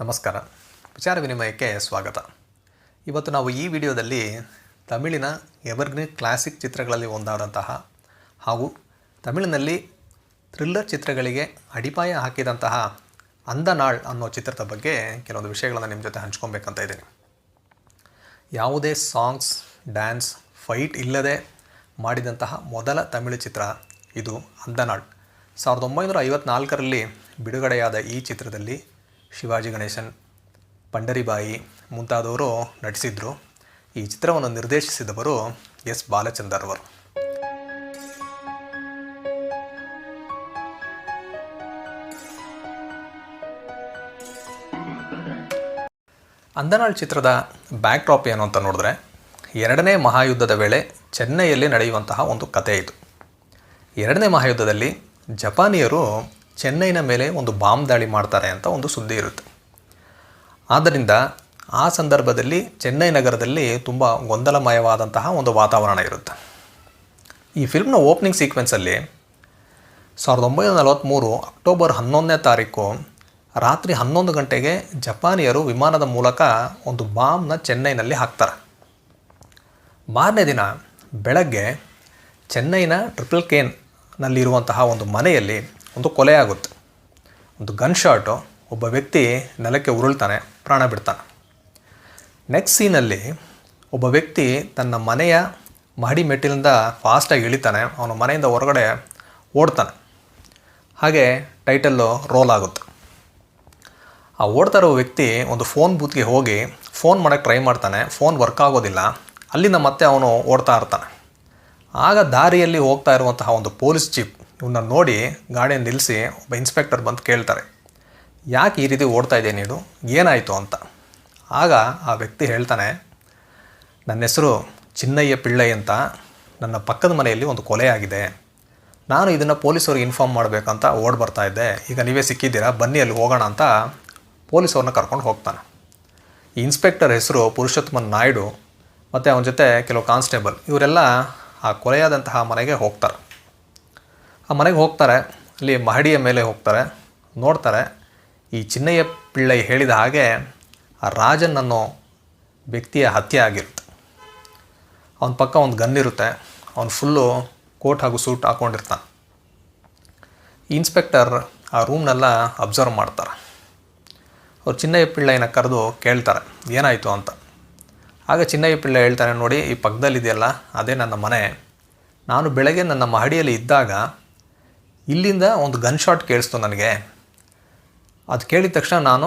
ನಮಸ್ಕಾರ. ವಿಚಾರ ವಿನಿಮಯಕ್ಕೆ ಸ್ವಾಗತ. ಇವತ್ತು ನಾವು ಈ ವಿಡಿಯೋದಲ್ಲಿ ತಮಿಳಿನ ಎವರ್ಗ್ರೀನ್ ಕ್ಲಾಸಿಕ್ ಚಿತ್ರಗಳಲ್ಲಿ ಒಂದಾದಂತಹ ಹಾಗೂ ತಮಿಳಿನಲ್ಲಿ ಥ್ರಿಲ್ಲರ್ ಚಿತ್ರಗಳಿಗೆ ಅಡಿಪಾಯ ಹಾಕಿದಂತಹ ಅಂದನಾಳ್ ಅನ್ನೋ ಚಿತ್ರದ ಬಗ್ಗೆ ಕೆಲವೊಂದು ವಿಷಯಗಳನ್ನು ನಿಮ್ಮ ಜೊತೆ ಹಂಚ್ಕೊಬೇಕಂತ ಇದ್ದೀನಿ. ಯಾವುದೇ ಸಾಂಗ್ಸ್, ಡ್ಯಾನ್ಸ್, ಫೈಟ್ ಇಲ್ಲದೆ ಮಾಡಿದಂತಹ ಮೊದಲ ತಮಿಳು ಚಿತ್ರ ಇದು ಅಂದನಾಳ್. 1954ರಲ್ಲಿ ಬಿಡುಗಡೆಯಾದ ಈ ಚಿತ್ರದಲ್ಲಿ ಶಿವಾಜಿ ಗಣೇಶನ್, ಪಂಡರಿಬಾಯಿ ಮುಂತಾದವರು ನಟಿಸಿದರು. ಈ ಚಿತ್ರವನ್ನು ನಿರ್ದೇಶಿಸಿದವರು ಎಸ್ ಬಾಲಚಂದರ್ ಅವರು. ಅಂದನಾಳ್ ಚಿತ್ರದ ಬ್ಯಾಕ್ ಡ್ರಾಪ್ ಏನು ಅಂತ ನೋಡಿದ್ರೆ, ಎರಡನೇ ಮಹಾಯುದ್ಧದ ವೇಳೆ ಚೆನ್ನೈಯಲ್ಲಿ ನಡೆಯುವಂತಹ ಒಂದು ಕಥೆ ಇದು. ಎರಡನೇ ಮಹಾಯುದ್ಧದಲ್ಲಿ ಜಪಾನಿಯರು ಚೆನ್ನೈನ ಮೇಲೆ ಒಂದು ಬಾಂಬ್ ದಾಳಿ ಮಾಡ್ತಾರೆ ಅಂತ ಒಂದು ಸುದ್ದಿ ಇರುತ್ತೆ. ಆದ್ದರಿಂದ ಆ ಸಂದರ್ಭದಲ್ಲಿ ಚೆನ್ನೈ ನಗರದಲ್ಲಿ ತುಂಬ ಗೊಂದಲಮಯವಾದಂತಹ ಒಂದು ವಾತಾವರಣ ಇರುತ್ತೆ. ಈ ಫಿಲ್ಮ್ನ ಓಪನಿಂಗ್ ಸೀಕ್ವೆನ್ಸಲ್ಲಿ 1943 ಅಕ್ಟೋಬರ್ 11ನೇ ತಾರೀಕು ರಾತ್ರಿ 11 ಗಂಟೆಗೆ ಜಪಾನಿಯರು ವಿಮಾನದ ಮೂಲಕ ಒಂದು ಬಾಂಬ್ನ ಚೆನ್ನೈನಲ್ಲಿ ಹಾಕ್ತಾರೆ. ಮಾರನೇ ದಿನ ಬೆಳಗ್ಗೆ ಚೆನ್ನೈನ ಟ್ರಿಪಲ್ ಕೇನ್ನಲ್ಲಿರುವಂತಹ ಒಂದು ಮನೆಯಲ್ಲಿ ಒಂದು ಕೊಲೆ ಆಗುತ್ತೆ. ಒಂದು ಗನ್ ಶಾಟು, ಒಬ್ಬ ವ್ಯಕ್ತಿ ನೆಲಕ್ಕೆ ಉರುಳ್ತಾನೆ, ಪ್ರಾಣ ಬಿಡ್ತಾನೆ. ನೆಕ್ಸ್ಟ್ ಸೀನಲ್ಲಿ ಒಬ್ಬ ವ್ಯಕ್ತಿ ತನ್ನ ಮನೆಯ ಮಹಡಿ ಮೆಟ್ಟಿಲಿಂದ ಫಾಸ್ಟಾಗಿ ಇಳಿತಾನೆ, ಅವನ ಮನೆಯಿಂದ ಹೊರಗಡೆ ಓಡ್ತಾನೆ. ಹಾಗೆ ಟೈಟಲ್ಲು ರೋಲ್ ಆಗುತ್ತೆ. ಆ ಓಡ್ತಾ ಇರೋ ವ್ಯಕ್ತಿ ಒಂದು ಫೋನ್ ಬೂತ್ಗೆ ಹೋಗಿ ಫೋನ್ ಮಾಡೋಕ್ಕೆ ಟ್ರೈ ಮಾಡ್ತಾನೆ. ಫೋನ್ ವರ್ಕ್ ಆಗೋದಿಲ್ಲ. ಅಲ್ಲಿಂದ ಮತ್ತೆ ಅವನು ಓಡ್ತಾ ಇರ್ತಾನೆ. ಆಗ ದಾರಿಯಲ್ಲಿ ಹೋಗ್ತಾ ಇರುವಂತಹ ಒಂದು ಪೊಲೀಸ್ ಜೀಪ್ ಇವನ್ನ ನೋಡಿ ಗಾಡಿಯನ್ನು ನಿಲ್ಲಿಸಿ ಒಬ್ಬ ಇನ್ಸ್ಪೆಕ್ಟರ್ ಬಂದು ಕೇಳ್ತಾರೆ, ಯಾಕೆ ಈ ರೀತಿ ಓಡ್ತಾ ಇದ್ದೆ ನೀನು, ಏನಾಯಿತು ಅಂತ. ಆಗ ಆ ವ್ಯಕ್ತಿ ಹೇಳ್ತಾನೆ, ನನ್ನ ಹೆಸರು ಚಿನ್ನಯ್ಯ ಪಿಳ್ಳೈ ಅಂತ, ನನ್ನ ಪಕ್ಕದ ಮನೆಯಲ್ಲಿ ಒಂದು ಕೊಲೆ ಆಗಿದೆ, ನಾನು ಇದನ್ನು ಪೊಲೀಸವ್ರಿಗೆ ಇನ್ಫಾರ್ಮ್ ಮಾಡಬೇಕಂತ ಓಡಿ ಬರ್ತಾ ಇದ್ದೆ, ಈಗ ನೀವೇ ಸಿಕ್ಕಿದ್ದೀರಾ, ಬನ್ನಿ ಅಲ್ಲಿ ಹೋಗೋಣ ಅಂತ ಪೊಲೀಸವ್ರನ್ನ ಕರ್ಕೊಂಡು ಹೋಗ್ತಾನೆ. ಈ ಇನ್ಸ್ಪೆಕ್ಟರ್ ಹೆಸರು ಪುರುಷೋತ್ತಮನ್ ನಾಯ್ಡು ಮತ್ತು ಅವನ ಜೊತೆ ಕೆಲವು ಕಾನ್ಸ್ಟೇಬಲ್, ಇವರೆಲ್ಲ ಆ ಕೊಲೆಯಾದಂತಹ ಮನೆಗೆ ಹೋಗ್ತಾರೆ. ಆ ಮನೆಗೆ ಹೋಗ್ತಾರೆ. ಅಲ್ಲಿ ಮಹಡಿಯ ಮೇಲೆ ಹೋಗ್ತಾರೆ. ನೋಡ್ತಾರೆ, ಈ ಚಿನ್ನಯ್ಯ ಪಿಳ್ಳೈ ಹೇಳಿದ ಹಾಗೆ ಆ ರಾಜನ್ ಅನ್ನೋ ವ್ಯಕ್ತಿಯ ಹತ್ಯೆ ಆಗಿರುತ್ತೆ. ಅವನ ಪಕ್ಕ ಒಂದು ಗನ್ ಇರುತ್ತೆ. ಅವನು ಫುಲ್ಲು ಕೋಟ್ ಹಾಗೂ ಸೂಟ್ ಹಾಕ್ಕೊಂಡಿರ್ತಾನೆ. ಇನ್ಸ್ಪೆಕ್ಟರ್ ಆ ರೂಮ್ನೆಲ್ಲ ಅಬ್ಸರ್ವ್ ಮಾಡ್ತಾರೆ. ಅವ್ರು ಚಿನ್ನಯ್ಯ ಪಿಳ್ಳೈನ ಕರೆದು ಕೇಳ್ತಾರೆ, ಏನಾಯಿತು ಅಂತ. ಆಗ ಚಿನ್ನಯ್ಯ ಪಿಳ್ಳೈ ಹೇಳ್ತಾನೆ, ನೋಡಿ ಈ ಪಕ್ಕದಲ್ಲಿದೆಯಲ್ಲ ಅದೇ ನನ್ನ ಮನೆ. ನಾನು ಬೆಳಗ್ಗೆ ನನ್ನ ಮಹಡಿಯಲ್ಲಿ ಇದ್ದಾಗ ಇಲ್ಲಿಂದ ಒಂದು ಗನ್ ಶಾಟ್ ಕೇಳಿಸ್ತು ನನಗೆ. ಅದು ಕೇಳಿದ ತಕ್ಷಣ ನಾನು